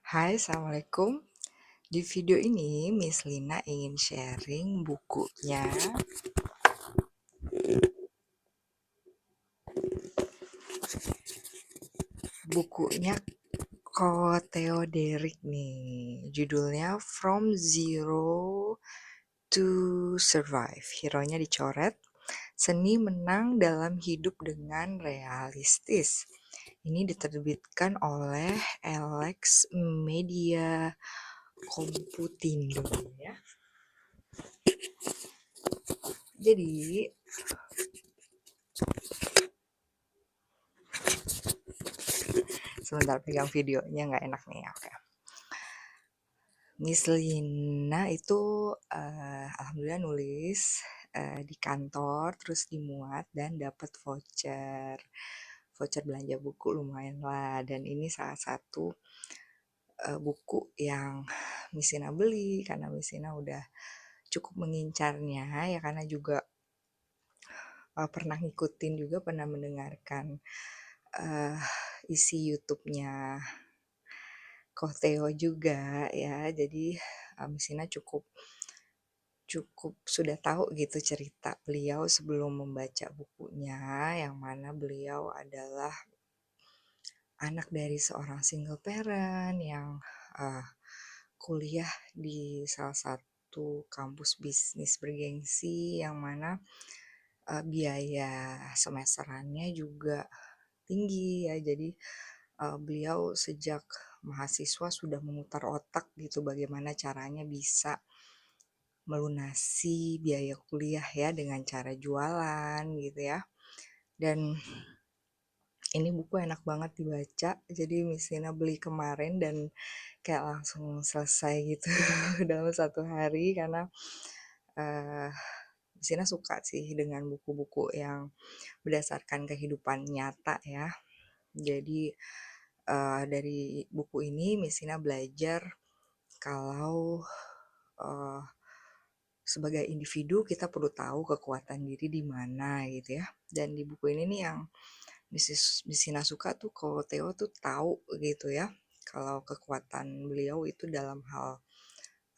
Hai, Assalamualaikum. Di video ini, Miss Lina ingin sharing bukunya. Bukunya Ko Theoderic nih. Judulnya From Zero to Survive. Hero-nya dicoret. Seni menang dalam hidup dengan realistis. Ini diterbitkan oleh Alex Media Komputindo ya. Jadi sebentar pegang videonya nggak enak nih. Oke. Miss Lina itu alhamdulillah nulis di kantor, terus dimuat dan dapat voucher belanja buku lumayan lah. Dan ini salah satu buku yang Miss Lina beli karena Miss Lina udah cukup mengincarnya ya, karena juga pernah ngikutin juga, pernah mendengarkan isi YouTube-nya Ko Theo juga ya. Jadi Miss Lina cukup sudah tahu gitu cerita beliau sebelum membaca bukunya, yang mana beliau adalah anak dari seorang single parent yang kuliah di salah satu kampus bisnis bergengsi, yang mana biaya semesterannya juga tinggi ya. Jadi beliau sejak mahasiswa sudah memutar otak gitu bagaimana caranya bisa melunasi biaya kuliah ya dengan cara jualan gitu ya. Dan ini buku enak banget dibaca, jadi Miss Lina beli kemarin dan kayak langsung selesai gitu dalam satu hari, karena Miss Lina suka sih dengan buku-buku yang berdasarkan kehidupan nyata ya. Jadi dari buku ini Miss Lina belajar kalau sebagai individu kita perlu tahu kekuatan diri di mana gitu ya. Dan di buku ini nih yang Miss Lina suka tuh, kalau Theo tuh tahu gitu ya, kalau kekuatan beliau itu dalam hal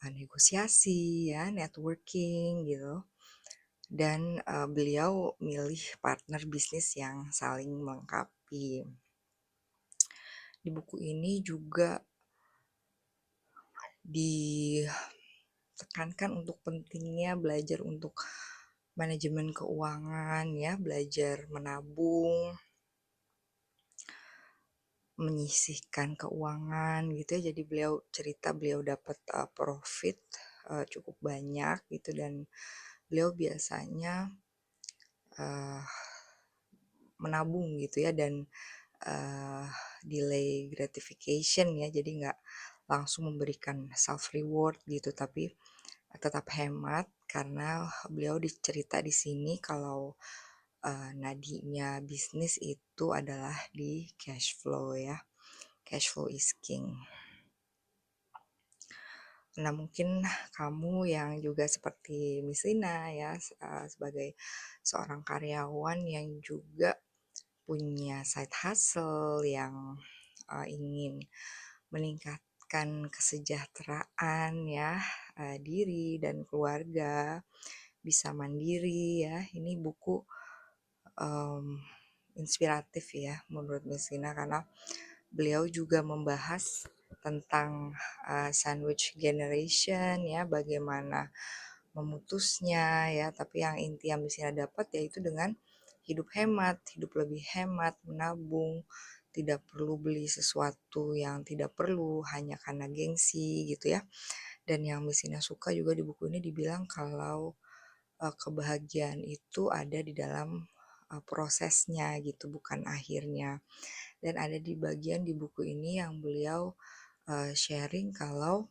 negosiasi ya, networking gitu. Dan beliau milih partner bisnis yang saling melengkapi. Di buku ini juga ditekankan untuk pentingnya belajar untuk manajemen keuangan ya, belajar menabung, menyisihkan keuangan gitu ya. Jadi beliau cerita beliau dapat profit cukup banyak gitu, dan beliau biasanya menabung gitu ya, dan delay gratification ya, jadi nggak langsung memberikan self reward gitu, tapi tetap hemat, karena beliau dicerita di sini kalau nadinya bisnis itu adalah di cash flow ya. Cash flow is king. Nah, mungkin kamu yang juga seperti Miss Lina ya, sebagai seorang karyawan yang juga punya side hustle, yang ingin meningkatkan kesejahteraan ya, diri dan keluarga, bisa mandiri ya. Ini buku inspiratif ya menurut Miss Lina, karena beliau juga membahas tentang sandwich generation ya, bagaimana memutusnya ya. Tapi yang inti yang Miss Lina dapat yaitu dengan hidup hemat, hidup lebih hemat, menabung, tidak perlu beli sesuatu yang tidak perlu hanya karena gengsi gitu ya. Dan yang Miss Lina suka juga di buku ini dibilang kalau kebahagiaan itu ada di dalam prosesnya gitu, bukan akhirnya. Dan ada di bagian di buku ini yang beliau sharing kalau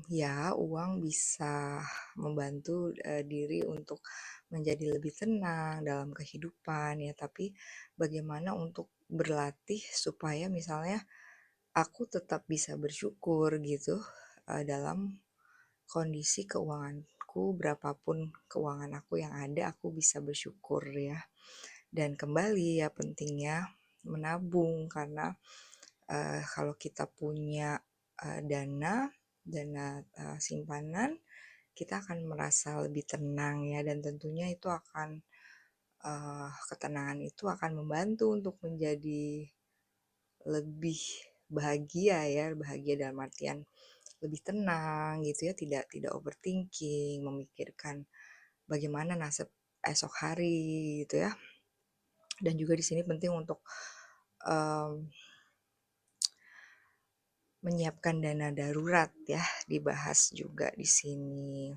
ya uang bisa membantu diri untuk menjadi lebih tenang dalam kehidupan ya, tapi bagaimana untuk berlatih supaya misalnya aku tetap bisa bersyukur gitu dalam kondisi keuanganku, berapapun keuangan aku yang ada, aku bisa bersyukur ya. Dan kembali ya pentingnya menabung, karena kalau kita punya dana simpanan, kita akan merasa lebih tenang ya, dan tentunya itu akan ketenangan itu akan membantu untuk menjadi lebih bahagia ya, bahagia dalam artian lebih tenang gitu ya, tidak overthinking, memikirkan bagaimana nasib esok hari gitu ya. Dan juga di sini penting untuk menyiapkan dana darurat ya, dibahas juga di sini.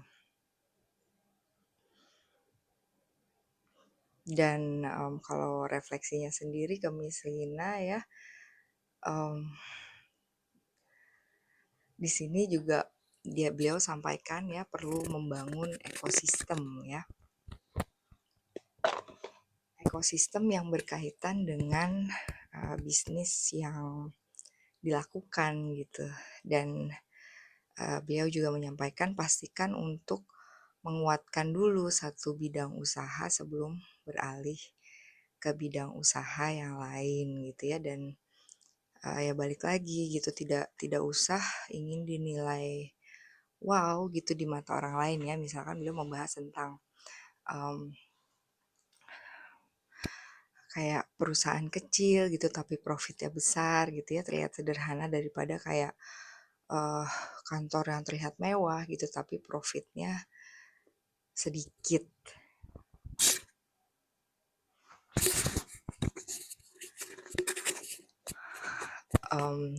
Dan kalau refleksinya sendiri ke Miss Lina ya, di sini juga beliau sampaikan ya, perlu membangun ekosistem ya. Ekosistem yang berkaitan dengan bisnis yang dilakukan gitu. Dan beliau juga menyampaikan pastikan untuk menguatkan dulu satu bidang usaha sebelum beralih ke bidang usaha yang lain gitu ya. Dan ya balik lagi gitu, tidak usah ingin dinilai wow gitu di mata orang lain ya. Misalkan beliau membahas tentang kayak perusahaan kecil gitu tapi profitnya besar gitu ya, terlihat sederhana daripada kayak kantor yang terlihat mewah gitu tapi profitnya sedikit.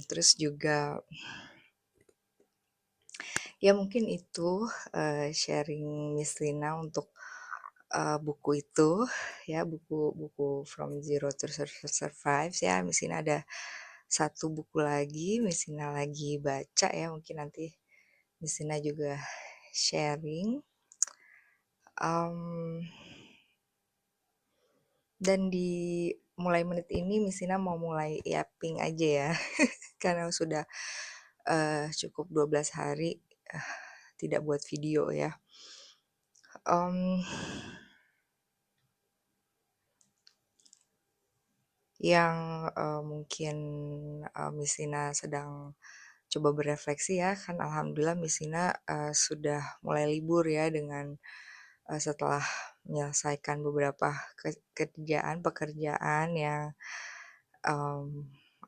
Terus juga ya mungkin itu sharing Miss Lina untuk buku itu ya, buku From Zero to Survive ya. Miss Lina ada satu buku lagi Miss Lina lagi baca ya, mungkin nanti Miss Lina juga sharing. Dan di mulai menit ini Miss Lina mau mulai yapping aja ya karena sudah cukup 12 hari tidak buat video ya. Yang mungkin Miss Lina sedang coba berefleksi ya, kan alhamdulillah Miss Lina sudah mulai libur ya, dengan setelah menyelesaikan beberapa pekerjaan yang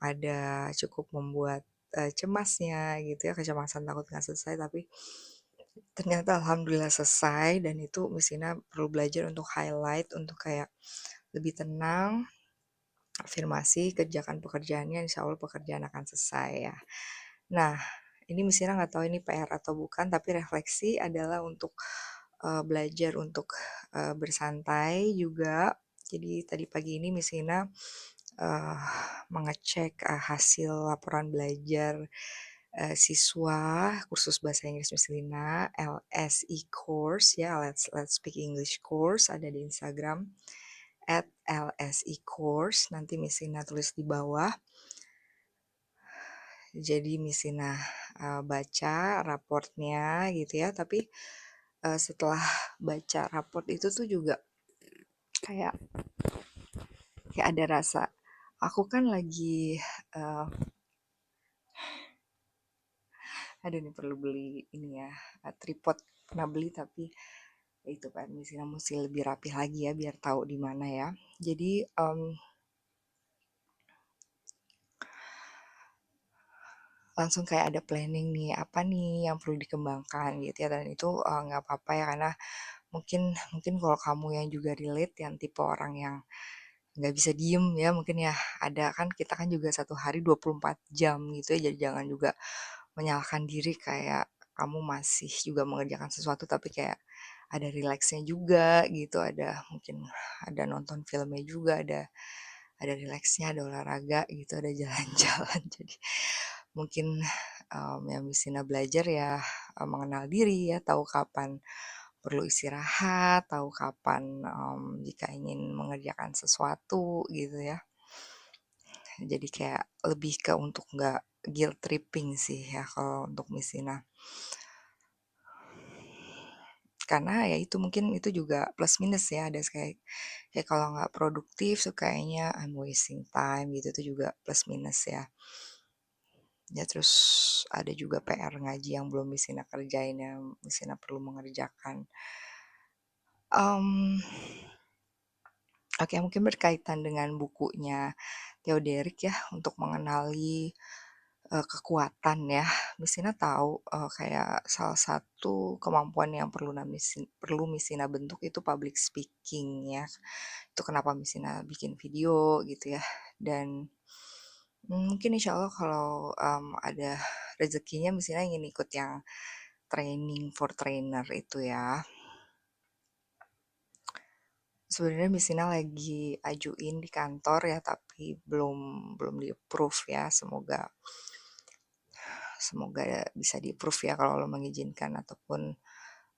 ada cukup membuat cemasnya gitu ya, kecemasan takut nggak selesai, tapi ternyata alhamdulillah selesai. Dan itu Miss Lina perlu belajar untuk highlight, untuk kayak lebih tenang, afirmasi, kerjakan pekerjaannya, insya Allah pekerjaan akan selesai ya. Nah, ini Miss Lina nggak tahu ini PR atau bukan, tapi refleksi adalah untuk belajar untuk bersantai juga. Jadi tadi pagi ini Miss Lina mengecek hasil laporan belajar siswa kursus bahasa Inggris Miss Lina, LSE course ya, Let's Speak English course, ada di Instagram @LSE course, nanti Miss Lina tulis di bawah. Jadi Miss Lina baca raportnya gitu ya, tapi setelah baca raport itu tuh juga kayak ada rasa, aku kan lagi aduh ini perlu beli ini ya, tripod, pernah beli tapi itu kan Miss Lina mesti lebih rapi lagi ya biar tahu di mana ya. Jadi langsung kayak ada planning nih, apa nih yang perlu dikembangkan gitu ya. Dan itu nggak apa-apa ya, karena mungkin kalau kamu yang juga relate, yang tipe orang yang nggak bisa diem ya, mungkin ya ada kan, kita kan juga satu hari 24 jam gitu ya, jadi jangan juga menyalahkan diri kayak kamu masih juga mengerjakan sesuatu tapi kayak ada rileksnya juga gitu, ada mungkin ada nonton filmnya juga, ada rileksnya, ada olahraga gitu, ada jalan-jalan. Jadi mungkin yang bisa belajar ya mengenal diri ya, tahu kapan perlu istirahat, tahu kapan jika ingin mengerjakan sesuatu gitu ya. Jadi kayak lebih ke untuk nggak guilt tripping sih ya kalau untuk Miss Lina. Karena ya itu mungkin itu juga plus minus ya, ada kayak kalau nggak produktif so kayaknya I'm wasting time gitu, itu juga plus minus ya. Ya terus ada juga PR ngaji yang belum Misina kerjain yang Misina perlu mengerjakan. Mmm, oke mungkin berkaitan dengan bukunya Theoderic ya, untuk mengenali, kekuatan ya. Misina tahu, kayak salah satu kemampuan yang perlu Misina bentuk itu public speaking ya. Itu kenapa Misina bikin video gitu ya. Dan, mungkin insyaallah kalau, ada rezekinya Misina ingin ikut yang training for trainer itu ya. Sebenarnya Misina lagi ajuin di kantor ya, tapi belum belum di-approve ya. Semoga semoga bisa di-approve ya kalau Allah mengizinkan ataupun,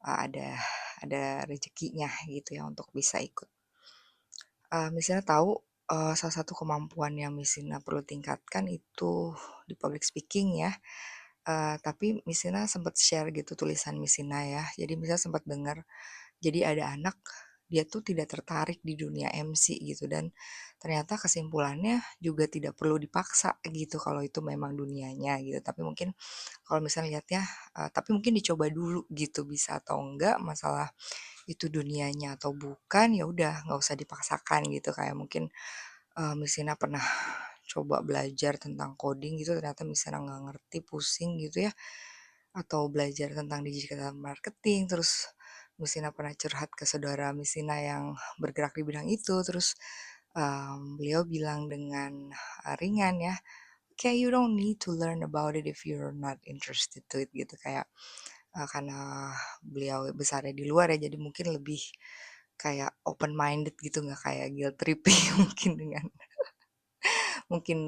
ada rezekinya gitu ya untuk bisa ikut. Misina tahu, salah satu kemampuan yang Misina perlu tingkatkan itu di public speaking ya, tapi Misina sempat share gitu tulisan Misina ya. Jadi Misina sempat dengar, jadi ada anak, dia tuh tidak tertarik di dunia MC gitu dan ternyata kesimpulannya juga tidak perlu dipaksa gitu kalau itu memang dunianya gitu. Tapi mungkin kalau misalnya lihatnya, tapi mungkin dicoba dulu gitu bisa atau enggak, masalah itu dunianya atau bukan, ya udah nggak usah dipaksakan gitu. Kayak mungkin, Misina pernah coba belajar tentang coding gitu ternyata Misina nggak ngerti, pusing gitu ya, atau belajar tentang digital marketing, terus Misina pernah curhat ke saudara Misina yang bergerak di bidang itu, terus, beliau bilang dengan, ringan ya, "Kayak you don't need to learn about it if you're not interested to it," gitu. Kayak, karena beliau besarnya di luar ya, jadi mungkin lebih kayak open minded gitu, nggak kayak guilt tripping mungkin mungkin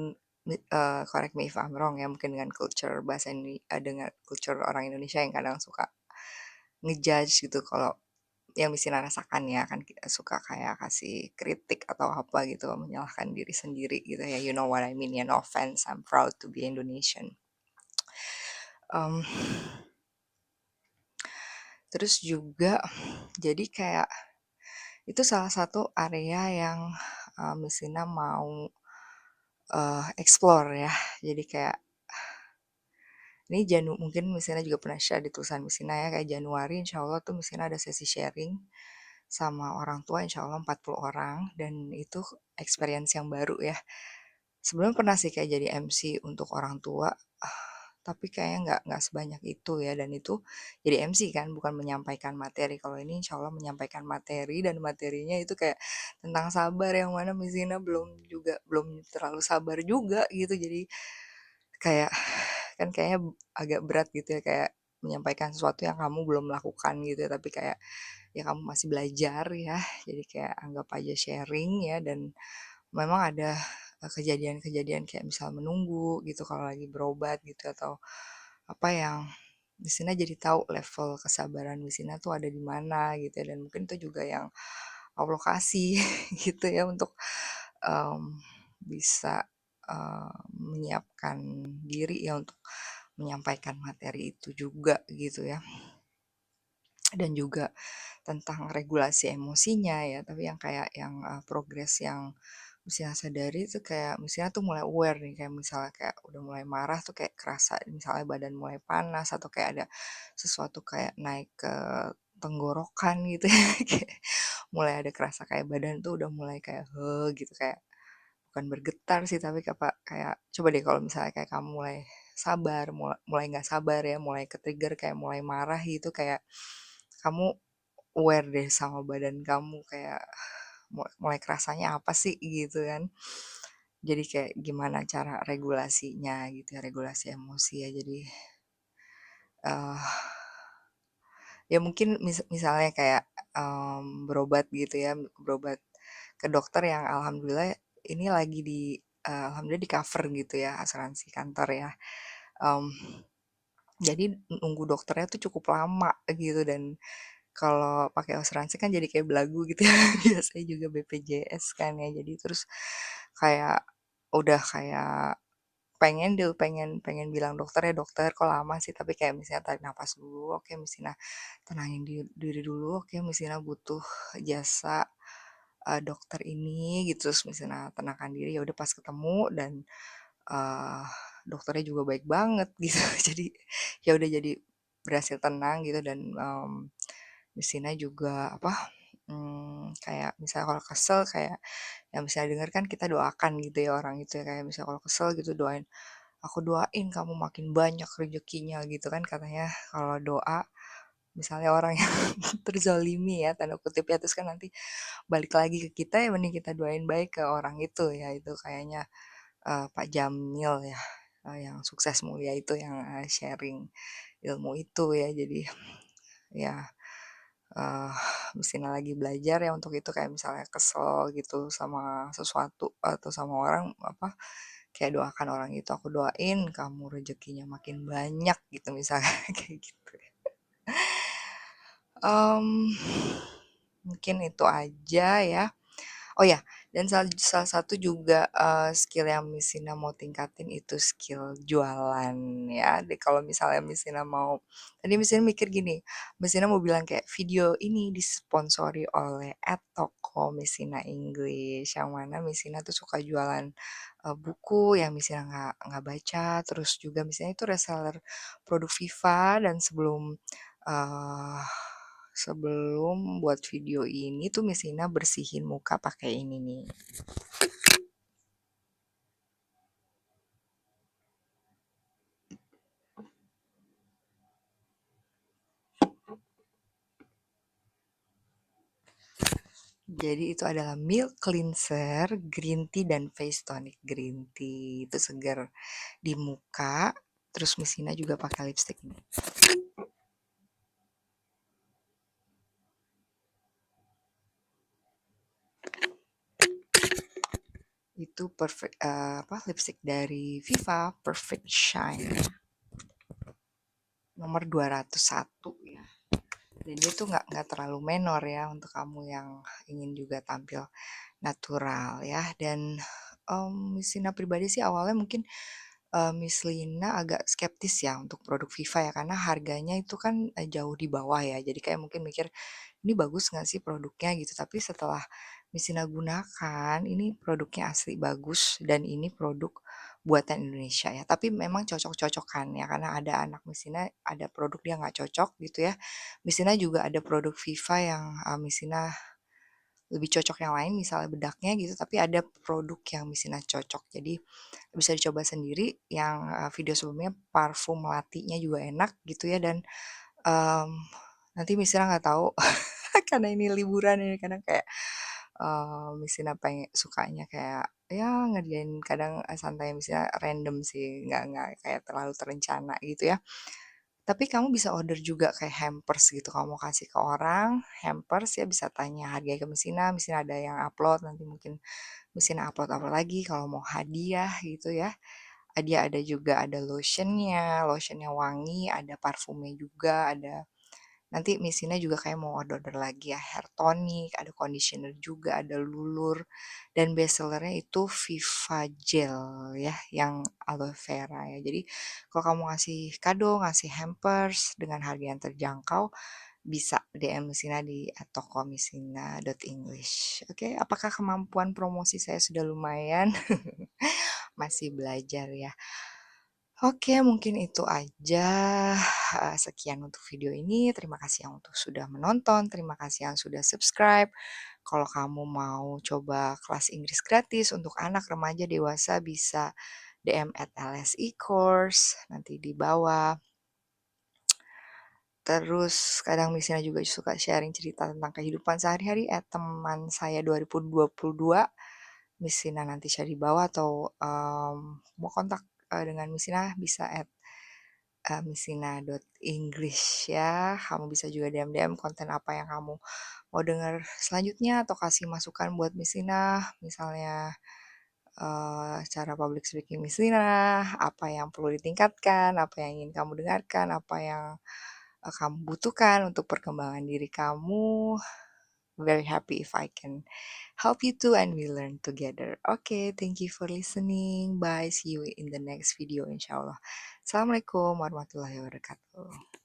correct me if I'm wrong ya, mungkin dengan dengan culture orang Indonesia yang kadang suka ngejudge gitu kalau yang Misina rasakan ya, kan kita suka kayak kasih kritik atau apa gitu, menyalahkan diri sendiri gitu ya, you know what I mean ya, no offense, I'm proud to be Indonesian. Mmm, terus juga jadi kayak itu salah satu area yang, Misina mau, explore ya. Jadi kayak ini mungkin Misina juga pernah share di tulisan Misina ya, kayak Januari insyaallah tuh Misina ada sesi sharing sama orang tua insyaallah 40 orang dan itu experience yang baru ya. Sebelumnya pernah sih kayak jadi MC untuk orang tua, tapi kayaknya nggak sebanyak itu ya dan itu jadi MC kan bukan menyampaikan materi. Kalau ini insyaallah menyampaikan materi dan materinya itu kayak tentang sabar yang mana Misina belum terlalu sabar juga gitu. Jadi kayak kan kayaknya agak berat gitu ya kayak menyampaikan sesuatu yang kamu belum lakukan gitu ya, tapi kayak ya kamu masih belajar ya. Jadi kayak anggap aja sharing ya dan memang ada, kejadian-kejadian kayak misal menunggu gitu kalau lagi berobat gitu atau apa yang di sini jadi tahu level kesabaran di sini tuh ada di mana gitu ya dan mungkin itu juga yang Allah kasih gitu ya untuk, mmm, bisa, menyiapkan diri ya untuk menyampaikan materi itu juga gitu ya. Dan juga tentang regulasi emosinya ya, tapi yang kayak yang, progres yang Messiana sadari itu kayak Messiana tuh mulai aware nih, kayak misalnya kayak udah mulai marah tuh kayak kerasa misalnya badan mulai panas atau kayak ada sesuatu kayak naik ke tenggorokan gitu ya, kayak mulai ada kerasa kayak badan tuh udah mulai kayak, gitu, kayak bukan bergetar sih tapi kayak coba deh kalau misalnya kayak kamu mulai sabar, mulai nggak sabar ya, mulai ke-trigger kayak mulai marah gitu, kayak kamu aware deh sama badan kamu kayak mulai kerasanya apa sih gitu kan. Jadi kayak gimana cara regulasinya gitu ya, regulasi emosi ya. Jadi, eee, ya mungkin misalnya kayak, berobat gitu ya, berobat ke dokter yang alhamdulillah ini lagi alhamdulillah di-cover gitu ya asuransi kantor ya. Mmm, jadi nunggu dokternya tuh cukup lama gitu dan kalau pakai asuransi kan jadi kayak belagu gitu ya, biasanya juga BPJS kan ya, jadi terus kayak udah kayak pengen pengen bilang, "Dokter ya dokter kok lama sih?" Tapi kayak misalnya tarik nafas dulu, "Oke Misina tenangin diri dulu, oke Misina butuh jasa, dokter ini," gitu, terus Misina tenangkan diri, ya udah pas ketemu dan, eee dokternya juga baik banget gitu. Jadi ya udah jadi berhasil tenang gitu dan Misina juga apa kayak misalnya kalau kesel kayak yang bisa denger kan kita doakan gitu ya orang itu ya kayak misalnya kalau kesel gitu doain, aku doain kamu makin banyak rezekinya gitu kan katanya kalau doa misalnya orang yang terzolimi ya tanda kutip ya terus kan nanti balik lagi ke kita ya mending kita doain baik ke orang itu ya itu kayaknya Pak Jamil ya yang sukses mulia itu yang sharing ilmu itu ya jadi ya uh, mestinya lagi belajar ya untuk itu kayak misalnya kesel gitu sama sesuatu atau sama orang apa kayak doakan orang itu aku doain kamu rezekinya makin banyak gitu misalnya kayak gitu. Em, Mungkin itu aja ya. Oh ya, dan salah satu juga skill yang Misina mau tingkatin itu skill jualan ya. Jadi kalau misalnya Misina mau, tadi Misina mikir gini, Misina mau bilang kayak video ini disponsori oleh @toko Misina English, yang mana Misina tuh suka jualan buku yang Misina nggak baca, terus juga misalnya itu reseller produk Viva dan eh, sebelum buat video ini tuh Misina bersihin muka pakai ini nih. Jadi itu adalah milk cleanser, green tea dan face tonic green tea. Itu segar di muka. Terus Misina juga pakai lipstick nih. Itu perfect apa lipstick dari Viva Perfect Shine nomor 201 ya. Dan dia tuh nggak terlalu menor ya untuk kamu yang ingin juga tampil natural ya. Dan Miss Lina pribadi sih awalnya mungkin Miss Lina agak skeptis ya untuk produk Viva ya karena harganya itu kan jauh di bawah ya. Jadi kayak mungkin mikir ini bagus nggak sih produknya gitu. Tapi setelah Miss Lina gunakan ini produknya asli bagus dan ini produk buatan Indonesia ya. Tapi memang cocok-cocokan ya karena ada anak Miss Lina ada produk dia nggak cocok gitu ya. Miss Lina juga ada produk Viva yang Miss Lina lebih cocok yang lain misalnya bedaknya gitu tapi ada produk yang Misina cocok jadi bisa dicoba sendiri yang video sebelumnya parfum melatinya juga enak gitu ya dan um, nanti Misina nggak tahu karena ini liburan ini kadang kayak Misina pengen sukanya kayak ya ngerjain kadang santai misalnya random sih nggak kayak terlalu terencana gitu ya tapi kamu bisa order juga kayak hampers gitu, kamu kasih ke orang, hampers ya bisa tanya harganya ke Mesina ada yang upload, nanti mungkin Mesina upload-upload lagi kalau mau hadiah gitu ya. Dia ada juga ada lotionnya wangi, ada parfumnya juga, ada nanti Misina juga kayak mau order lagi ya hair tonic, ada conditioner juga, ada lulur, dan bestsellernya itu Viva Gel ya, yang aloe vera ya. Jadi kalau kamu ngasih kado, ngasih hampers dengan harga yang terjangkau, bisa DM Misina di @tokomisina.english. Oke, apakah kemampuan promosi saya sudah lumayan? Masih belajar ya. Oke, mungkin itu aja. Sekian untuk video ini. Terima kasih yang untuk sudah menonton. Terima kasih yang sudah subscribe. Kalau kamu mau coba kelas Inggris gratis untuk anak, remaja, dewasa bisa DM @lsi course nanti di bawah. Terus kadang misalnya juga suka sharing cerita tentang kehidupan sehari-hari teman saya 2022. Misina nanti share di bawah atau mau kontak dengan Misina bisa misina.english ya. Kamu bisa juga DM-DM konten apa yang kamu mau dengar selanjutnya atau kasih masukan buat Misina, misalnya cara public speaking Misina, apa yang perlu ditingkatkan, apa yang ingin kamu dengarkan, apa yang kamu butuhkan untuk perkembangan diri kamu. Very happy if I can help you too and we learn together. Okay, thank you for listening. Bye. See you in the next video inshallah. Assalamualaikum warahmatullahi wabarakatuh.